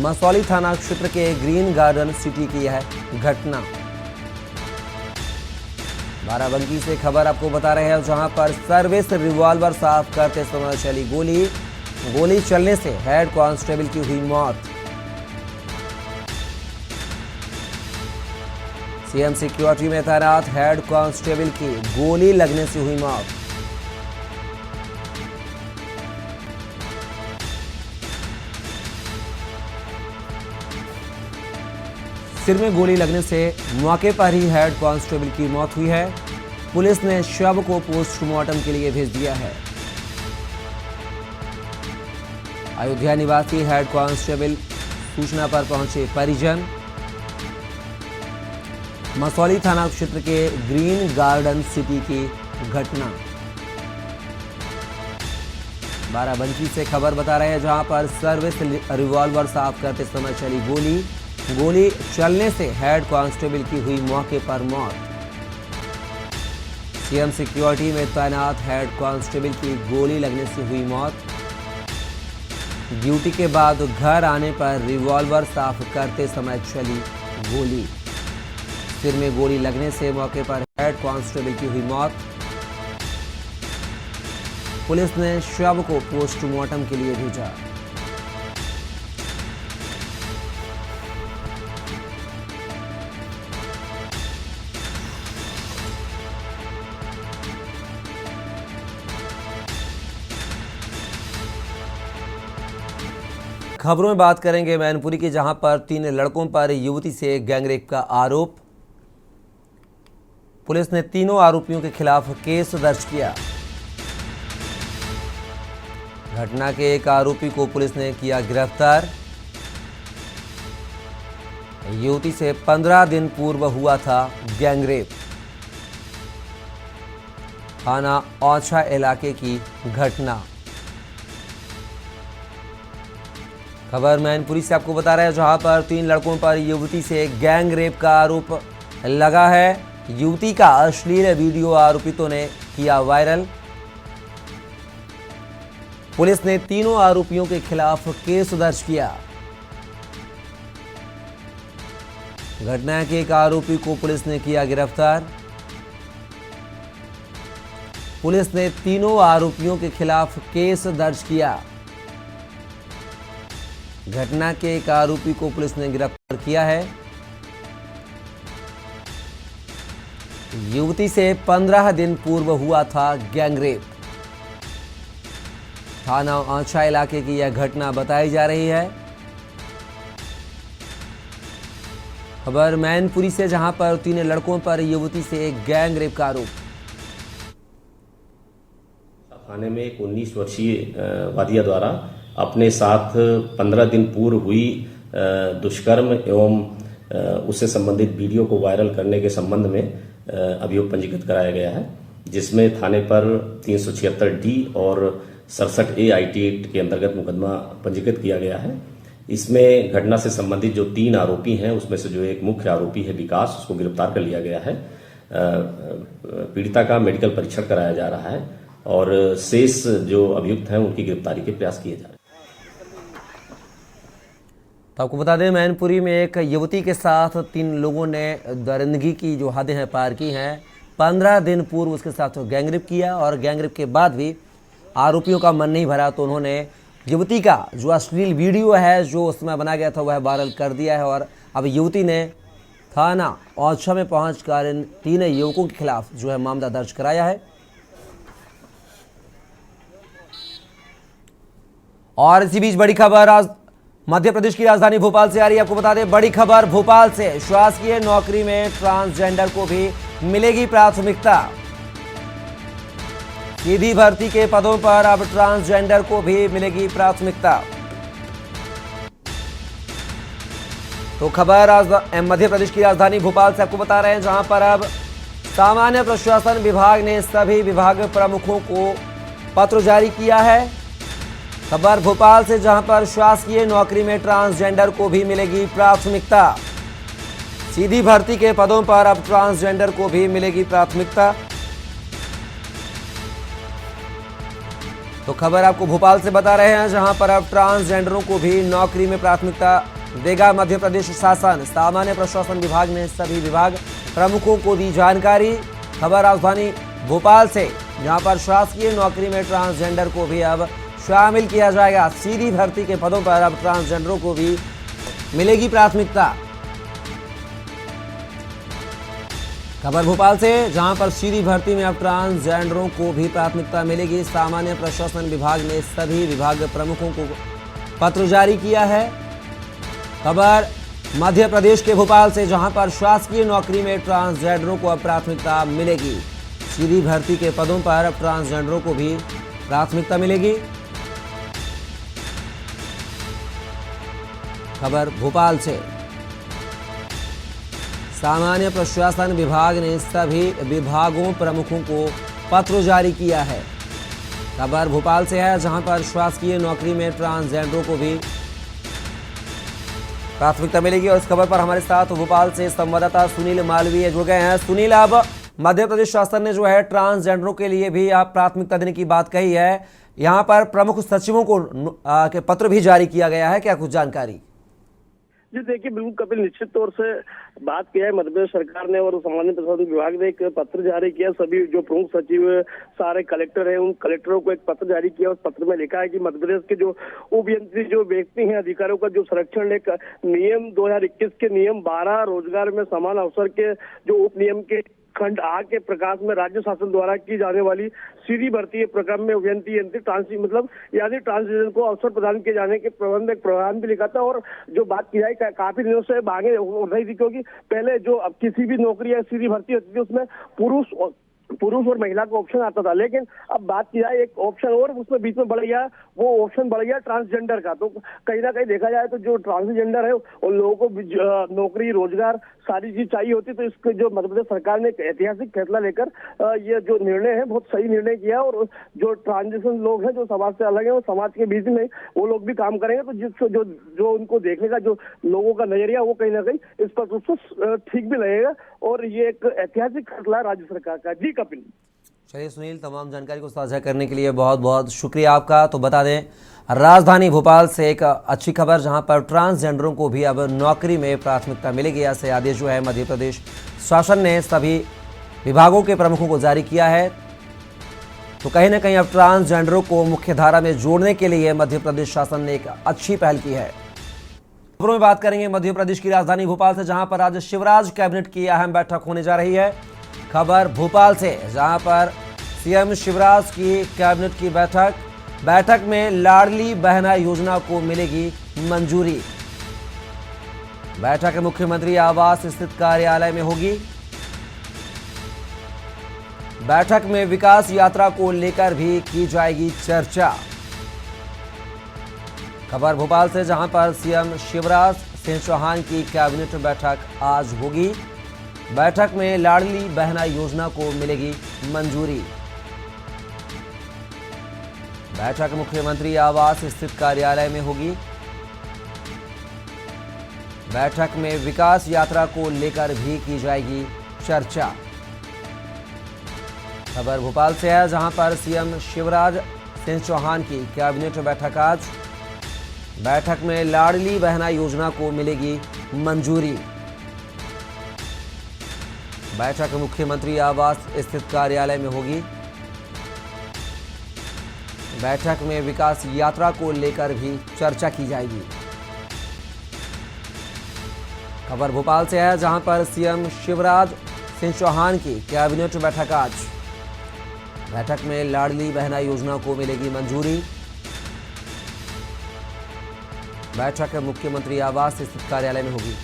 मसौली थाना क्षेत्र के ग्रीन गार्डन सिटी की यह घटना। बाराबंकी से खबर आपको बता रहे हैं जहां पर सर्विस रिवॉल्वर साफ करते समय चली गोली। गोली चलने से हेड कांस्टेबल की हुई मौत। सीएम सिक्योरिटी में तैनात हेड कांस्टेबल की गोली लगने से हुई मौत। सिर में गोली लगने से मौके पर ही हेड कांस्टेबल की मौत हुई है। पुलिस ने शव को पोस्टमार्टम के लिए भेज दिया है। अयोध्या निवासी हेड कांस्टेबल सूचना पर पहुंचे परिजन। मसौली थाना क्षेत्र के ग्रीन गार्डन सिटी की घटना। बाराबंकी से खबर बता रहे हैं, जहां पर सर्विस रिवॉल्वर साफ करते समय चली गोली चलने से हेड कांस्टेबल की हुई मौके पर मौत। सीएम सिक्योरिटी में तैनात हेड कांस्टेबल की गोली लगने से हुई मौत। ड्यूटी के बाद घर आने पर रिवॉल्वर साफ करते समय चली गोली। सिर में गोली लगने से मौके पर हेड कांस्टेबल की हुई मौत। पुलिस ने शव को पोस्टमार्टम के लिए भेजा। खबरों में बात करेंगे मैनपुरी की, जहां पर 3 लड़कों पर युवती से गैंगरेप का आरोप। पुलिस ने तीनों आरोपियों के खिलाफ केस दर्ज किया। घटना के एक आरोपी को पुलिस ने किया गिरफ्तार। युवती से 15 दिन पूर्व हुआ था गैंगरेप। थाना औछा इलाके की घटना। खबर मैनपुरी से आपको बता रहे हैं, जहां पर 3 लड़कों पर युवती से गैंग रेप का आरोप लगा है। युवती का अश्लील वीडियो आरोपितों ने किया वायरल। पुलिस ने तीनों आरोपियों के खिलाफ केस दर्ज किया। घटना के एक आरोपी को पुलिस ने किया गिरफ्तार। पुलिस ने तीनों आरोपियों के खिलाफ केस दर्ज किया। घटना के एक आरोपी को पुलिस ने गिरफ्तार किया है। युवती से 15 दिन पूर्व हुआ था गैंगरेप। थाना औछा इलाके की यह घटना बताई जा रही है। खबर मैनपुरी से, जहां पर 3 लड़कों पर युवती से गैंगरेप का आरोप। थाने में एक 19 वर्षीय वादिया द्वारा अपने साथ 15 दिन पूर्व हुई दुष्कर्म एवं उससे संबंधित वीडियो को वायरल करने के संबंध में अभियोग पंजीकृत कराया गया है, जिसमें थाने पर 376 डी और 67 ए IT एक्ट के अंतर्गत मुकदमा पंजीकृत किया गया है। इसमें घटना से संबंधित जो 3 आरोपी हैं, उसमें से जो एक मुख्य आरोपी है विकास, उसको गिरफ्तार कर लिया गया है। पीड़िता का मेडिकल परीक्षण कराया जा रहा है और शेष जो अभियुक्त हैं उनकी गिरफ्तारी के प्रयास किए जा रहे हैं। तो आपको बता दें, मैनपुरी में एक युवती के साथ 3 लोगों ने दरिंदगी की जो हदें हैं पार की हैं। 15 दिन पूर्व उसके साथ गैंगरेप किया और गैंगरेप के बाद भी आरोपियों का मन नहीं भरा, तो उन्होंने युवती का जो अश्लील वीडियो है जो उस समय बनाया गया था वह वायरल कर दिया है। और अब युवती ने थाना औछा में पहुंचकर इन 3 युवकों के खिलाफ जो है मामला दर्ज कराया है। और इसी बीच बड़ी खबर आज मध्य प्रदेश की राजधानी भोपाल से आ रही है। आपको बता दें, बड़ी खबर भोपाल से, शासकीय नौकरी में ट्रांसजेंडर को भी मिलेगी प्राथमिकता। सीधी भर्ती के पदों पर अब ट्रांसजेंडर को भी मिलेगी प्राथमिकता। तो खबर आज मध्य प्रदेश की राजधानी भोपाल से आपको बता रहे हैं, जहां पर अब सामान्य प्रशासन विभाग ने सभी विभाग प्रमुखों को पत्र जारी किया है। खबर भोपाल से, जहां पर शासकीय नौकरी में ट्रांसजेंडर को भी मिलेगी प्राथमिकता। सीधी भर्ती के पदों पर अब ट्रांसजेंडर को भी मिलेगी प्राथमिकता। तो खबर आपको भोपाल से बता रहे हैं, जहां पर अब ट्रांसजेंडरों को भी नौकरी में प्राथमिकता देगा मध्य प्रदेश शासन। सामान्य प्रशासन विभाग ने सभी विभाग प्रमुखों को दी जानकारी। खबर राजधानी भोपाल से, जहां पर शासकीय नौकरी में ट्रांसजेंडर को भी अब शामिल किया जाएगा। सीधी भर्ती के पदों पर अब ट्रांसजेंडरों को भी मिलेगी प्राथमिकता। खबर भोपाल से, जहां पर सीधी भर्ती में अब ट्रांसजेंडरों को भी प्राथमिकता मिलेगी। सामान्य प्रशासन विभाग ने सभी विभाग प्रमुखों को पत्र जारी किया है। खबर मध्य प्रदेश के भोपाल से, जहां पर शासकीय नौकरी में ट्रांसजेंडरों को अब प्राथमिकता मिलेगी। सीधी भर्ती के पदों पर अब ट्रांसजेंडरों को भी प्राथमिकता मिलेगी। खबर भोपाल से। सामान्य प्रशासन विभाग ने सभी विभागों प्रमुखों को पत्र जारी किया है। खबर भोपाल से है, जहां पर शासकीय नौकरी में ट्रांसजेंडरों को भी प्राथमिकता मिलेगी। और इस खबर पर हमारे साथ भोपाल से संवाददाता सुनील मालवीय जुड़ गए हैं। सुनील, अब मध्य प्रदेश शासन ने जो है ट्रांसजेंडरों के लिए भी आप प्राथमिकता देने की बात कही है। यहाँ पर प्रमुख सचिवों को के पत्र भी जारी किया गया है, क्या कुछ जानकारी? जी देखिए, बिल्कुल कपिल, निश्चित तौर से बात किया है मध्य प्रदेश सरकार ने और सामान्य प्रशासन विभाग ने एक पत्र जारी किया। सभी जो प्रमुख सचिव सारे कलेक्टर हैं, उन कलेक्टरों को एक पत्र जारी किया। उस पत्र में लिखा है कि मध्य प्रदेश के जो उपयंत्री जो व्यक्ति हैं, अधिकारियों का जो संरक्षण एक नियम 2021 के नियम 12 रोजगार में समान अवसर के जो उप नियम के खंड आ के प्रकाश में राज्य शासन द्वारा की जाने वाली सीधी भर्ती प्रक्रम में अभियंत्री मतलब यानी ट्रांसजेंडर को अवसर प्रदान किए जाने के प्रबंध एक प्रावधान भी लिखा था। और जो बात की जाए काफी दिनों से मांगे उठ रही थी, क्योंकि पहले जो अब किसी भी नौकरी या सीधी भर्ती होती थी उसमें पुरुष और महिला का ऑप्शन आता था, लेकिन अब बात की जाए एक ऑप्शन और उसमें बीच में बढ़ गया, वो ऑप्शन बढ़ गया ट्रांसजेंडर का। तो कहीं ना कहीं देखा जाए तो जो ट्रांसजेंडर है उन लोगों को नौकरी रोजगार सारी चीज चाहिए होती। तो इसके जो मध्य प्रदेश सरकार ने एक ऐतिहासिक फैसला लेकर ये जो निर्णय है बहुत सही निर्णय किया। और जो ट्रांसजेंडर लोग हैं जो समाज से अलग है, वो समाज के बीच में वो लोग भी काम करेंगे, तो जिससे जो उनको देखने का जो लोगों का नजरिया वो कहीं ना कहीं इस पर रूप से ठीक भी लगेगा। और ये एक ऐतिहासिक फैसला राज्य सरकार का। जी कपिल। चलिए सुनील, तमाम जानकारी को साझा करने के लिए बहुत बहुत शुक्रिया आपका। तो बता दें, राजधानी भोपाल से एक अच्छी खबर, जहां पर ट्रांसजेंडरों को भी अब नौकरी में प्राथमिकता मिलेगी, ऐसे आदेश जो है मध्य प्रदेश शासन ने सभी विभागों के प्रमुखों को जारी किया है। तो कहीं ना कहीं अब ट्रांसजेंडरों को मुख्य धारा में जोड़ने के लिए मध्य प्रदेश शासन ने एक अच्छी पहल की है। खबरों में बात करेंगे मध्य प्रदेश की राजधानी भोपाल से, जहां पर आज शिवराज कैबिनेट की अहम बैठक होने जा रही है। खबर भोपाल से, जहां पर सीएम शिवराज की कैबिनेट की बैठक में लाडली बहना योजना को मिलेगी मंजूरी। बैठक मुख्यमंत्री आवास स्थित कार्यालय में होगी। बैठक में विकास यात्रा को लेकर भी की जाएगी चर्चा। खबर भोपाल से, जहां पर सीएम शिवराज सिंह चौहान की कैबिनेट बैठक आज होगी। बैठक में लाडली बहना योजना को मिलेगी मंजूरी। बैठक मुख्यमंत्री आवास स्थित कार्यालय में होगी। बैठक में विकास यात्रा को लेकर भी की जाएगी चर्चा। खबर भोपाल से है, जहां पर सीएम शिवराज सिंह चौहान की कैबिनेट बैठक आज। बैठक में लाडली बहना योजना को मिलेगी मंजूरी। बैठक मुख्यमंत्री आवास स्थित कार्यालय में होगी। बैठक में विकास यात्रा को लेकर भी चर्चा की जाएगी। खबर भोपाल से है, जहां पर सीएम शिवराज सिंह चौहान की कैबिनेट बैठक आज। बैठक में लाडली बहना योजना को मिलेगी मंजूरी। बैठक मुख्यमंत्री आवास स्थित कार्यालय में होगी।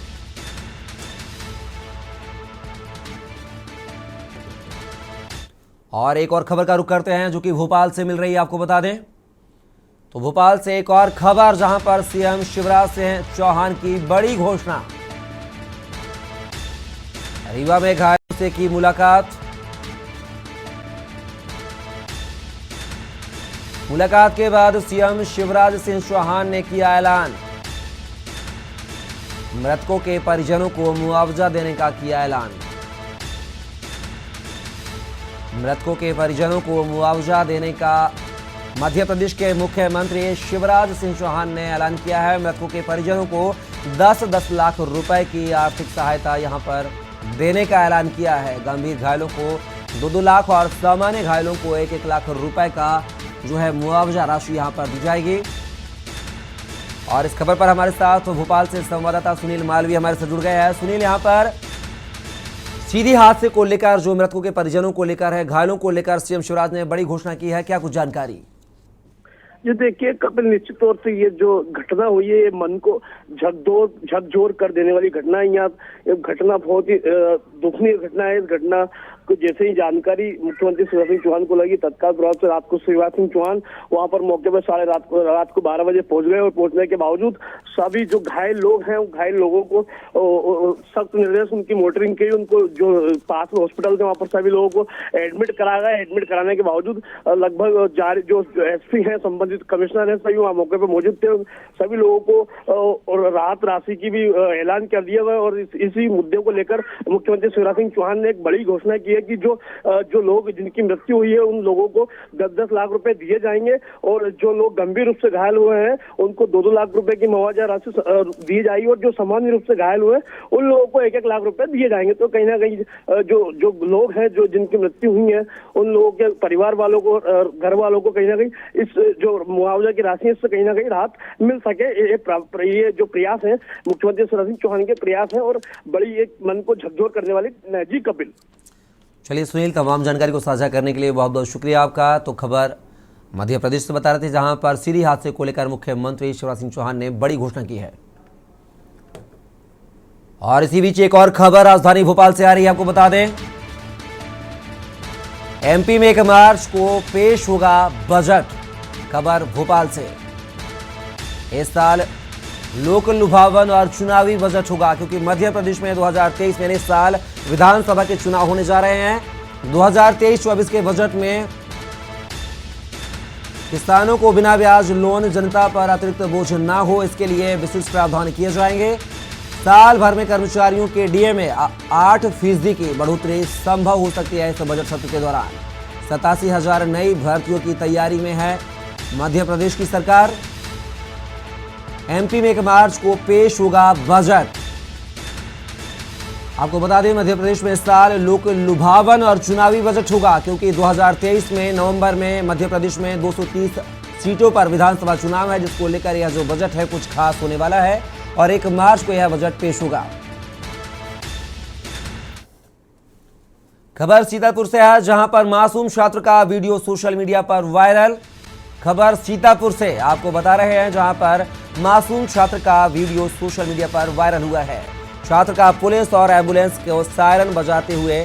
और एक और खबर का रुख करते हैं, जो कि भोपाल से मिल रही है, आपको बता दें। तो भोपाल से एक और खबर, जहां पर सीएम शिवराज सिंह चौहान की बड़ी घोषणा। रीवा में घायलों से की मुलाकात के बाद सीएम शिवराज सिंह चौहान ने किया ऐलान। मृतकों के परिजनों को मुआवजा देने का किया ऐलान। मृतकों के परिजनों को मुआवजा देने का मध्य प्रदेश के मुख्यमंत्री शिवराज सिंह चौहान ने ऐलान किया है। मृतकों के परिजनों को 10-10 लाख रुपए की आर्थिक सहायता यहां पर देने का ऐलान किया है। गंभीर घायलों को 2-2 लाख और सामान्य घायलों को 1-1 लाख रुपए का जो है मुआवजा राशि यहां पर दी जाएगी। और इस खबर पर हमारे साथ भोपाल से संवाददाता सुनील मालवीय हमारे साथ जुड़ गए हैं। सुनील, यहां पर सीधी हादसे को लेकर, जो मृतकों के परिजनों को लेकर है, घायलों को लेकर सीएम शिवराज ने बड़ी घोषणा की है, क्या कुछ जानकारी? ये देखिए कपिल, निश्चित तौर से ये जो घटना हुई है ये मन को झकझोर कर देने वाली घटना है। ये घटना बहुत ही दुखनीय घटना है। इस घटना को जैसे ही जानकारी मुख्यमंत्री शिवराज सिंह चौहान को लगी, तत्काल प्रभाव से रात को शिवराज सिंह चौहान वहां पर मौके पर रात को 12 बजे पहुंच गए और पहुंचने के बावजूद सभी जो घायल लोग हैं, घायल लोगों को सख्त निर्देश उनकी मॉनिटरिंग की, उनको जो पास में हॉस्पिटल थे वहां पर सभी लोगों को एडमिट कराया गया। एडमिट कराने के बावजूद लगभग जो एसपी हैं, संबंधित कमिश्नर हैं, सभी वहां मौके पर मौजूद थे। सभी लोगों को और राहत राशि की भी ऐलान कर दिया गया और इसी मुद्दे को लेकर मुख्यमंत्री शिवराज सिंह चौहान ने एक बड़ी घोषणा की है कि जो लोग जिनकी मृत्यु हुई है उन लोगों को 10-10 लाख रुपए दिए जाएंगे और जो लोग गंभीर रूप से घायल हुए हैं उनको 2-2 लाख रुपए की मुआवजा राशि दी जाएगी और जो सामान्य रूप से घायल हुए उन लोगों को 1-1 लाख रुपए दिए जाएंगे। तो कहीं ना कहीं जो लोग हैं जो जिनकी मृत्यु हुई है उन लोगों के परिवार वालों को, घर वालों को कहीं ना कहीं इस जो मुआवजा की राशि इससे कहीं ना कहीं राहत मिल सके, ये जो प्रयास है मुख्यमंत्री शिवराज सिंह चौहान के प्रयास है और बड़ी एक मन को झकझोर करने वाली जी। कपिल, चलिए सुनील, तमाम जानकारी को साझा करने के लिए बहुत बहुत शुक्रिया आपका। तो खबर मध्य प्रदेश से बता रहे थे, जहां पर सीधी हादसे को लेकर मुख्यमंत्री शिवराज सिंह चौहान ने बड़ी घोषणा की है। और इसी बीच एक और खबर राजधानी भोपाल से आ रही है, आपको बता दें एमपी में 1 मार्च को पेश होगा बजट। खबर भोपाल से, इस साल लोक लुभावन और चुनावी बजट होगा, क्योंकि मध्य प्रदेश में 2023 में इस साल विधानसभा के चुनाव होने जा रहे हैं। 2023-24 के बजट में किसानों को बिना ब्याज लोन, जनता पर अतिरिक्त बोझ ना हो, इसके लिए विशिष्ट प्रावधान किए जाएंगे। साल भर में कर्मचारियों के डीए में 8% की बढ़ोतरी संभव हो सकती है इस बजट सत्र के दौरान। 87,000 नई भर्तियों की तैयारी में है मध्य प्रदेश की सरकार। एमपी में 1 मार्च को पेश होगा बजट। आपको बता दें मध्य प्रदेश में इस साल लोक लुभावन और चुनावी बजट होगा, क्योंकि 2023 में नवंबर में मध्य प्रदेश में 230 सीटों पर विधानसभा चुनाव है, जिसको लेकर यह जो बजट है कुछ खास होने वाला है और 1 मार्च को यह बजट पेश होगा। खबर सीतापुर से है, जहां पर मासूम छात्र का वीडियो सोशल मीडिया पर वायरल। खबर सीतापुर से आपको बता रहे हैं, जहां पर मासूम छात्र का वीडियो सोशल मीडिया पर वायरल हुआ है। छात्र का पुलिस और एम्बुलेंस को सायरन बजाते हुए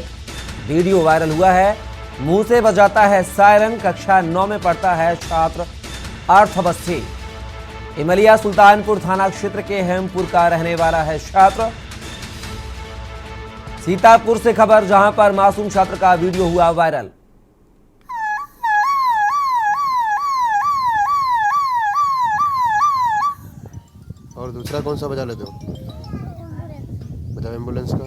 वीडियो वायरल हुआ है। मुंह से बजाता है सायरन। कक्षा 9 में पढ़ता है छात्र अर्थवस्थी। इमलिया सुल्तानपुर थाना क्षेत्र के हेमपुर का रहने वाला है छात्र। सीतापुर से खबर, जहां पर मासूम छात्र का वीडियो हुआ वायरल। और दूसरा कौन सा बजा लेते हो? बजाओ एम्बुलेंस का।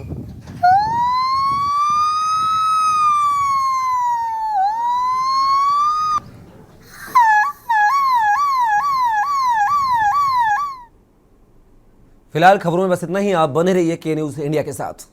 फिलहाल खबरों में बस इतना ही। आप बने रहिए के न्यूज़ इंडिया के साथ।